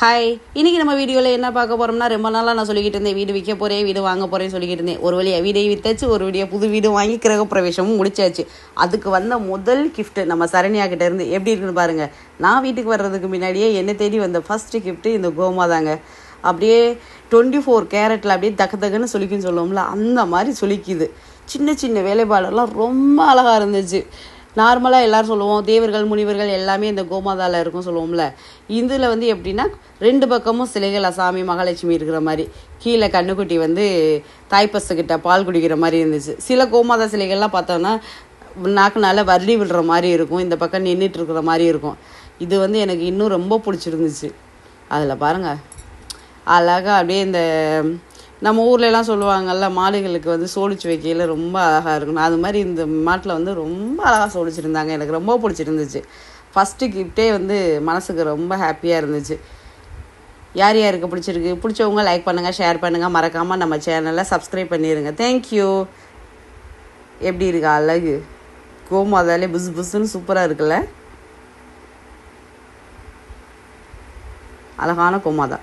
Hi, இன்றைக்கி நம்ம வீடியோவில் என்ன பார்க்க போகிறோம்னா, ரொம்ப நாளாக நான் சொல்லிக்கிட்டு இருந்தேன் வீடு விற்க போகிறேன், வீடு வாங்க போகிறேன்னு சொல்லிக்கிட்டு இருந்தேன். ஒரு வழியாக வீடை விற்றாச்சு, ஒரு வழியாக புது வீடு வாங்கி கிரக பிரவேசமும் முடிச்சாச்சு. அதுக்கு வந்த முதல் கிஃப்ட்டு நம்ம சரண்யா கிட்டே இருந்து எப்படி இருக்குன்னு பாருங்கள். நான் வீட்டுக்கு வர்றதுக்கு முன்னாடியே என்னை தேடி வந்த ஃபஸ்ட்டு கிஃப்ட்டு இந்த கோமாதாங்க. அப்படியே 24 கேரட்டில் அப்படியே தக்குன்னு சொல்லிக்குன்னு சொல்லுவோம்ல, அந்த மாதிரி சொல்லிக்குது. சின்ன சின்ன வேலைப்பாடெல்லாம் ரொம்ப அழகாக இருந்துச்சு. நார்மலாக எல்லோரும் சொல்லுவோம் தேவர்கள் முனிவர்கள் எல்லாமே இந்த கோமாதாவில் இருக்கும் சொல்லுவோம்ல. இதில் வந்து எப்படின்னா 2 பக்கமும் சிலைகள் சாமி மகாலட்சுமி இருக்கிற மாதிரி, கீழே கண்ணுக்குட்டி வந்து தாய்ப்பசுக்கிட்ட பால் குடிக்கிற மாதிரி இருந்துச்சு. சில கோமாதா சிலைகள்லாம் பார்த்தோன்னா நாக்குனால வர்லி விடுற மாதிரி இருக்கும், இந்த பக்கம் நின்றுட்டு இருக்கிற மாதிரி இருக்கும். இது வந்து எனக்கு இன்னும் ரொம்ப பிடிச்சிருந்துச்சு. அதில் பாருங்கள் அழகாக அப்படியே இந்த நம்ம ஊர்லலாம் சொல்லுவாங்கள்ல, மாடுகளுக்கு வந்து சோழிச்சு வைக்கையில் ரொம்ப அழகாக இருக்கணும், அது மாதிரி இந்த மாட்டில் வந்து ரொம்ப அழகாக சோழிச்சிருந்தாங்க. எனக்கு ரொம்ப பிடிச்சிருந்துச்சு. ஃபஸ்ட்டு கிஃப்டே வந்து மனசுக்கு ரொம்ப ஹாப்பியாக இருந்துச்சு. யார் யாருக்கு பிடிச்சவங்க லைக் பண்ணுங்கள், ஷேர் பண்ணுங்கள், மறக்காமல் நம்ம சேனலை சப்ஸ்கிரைப் பண்ணிடுங்க. தேங்க்யூ. எப்படி இருக்கா அழகு? கோமாதாலே புஸ் புஸ்ன்னு சூப்பராக இருக்குல்ல, அழகான கோமாதா.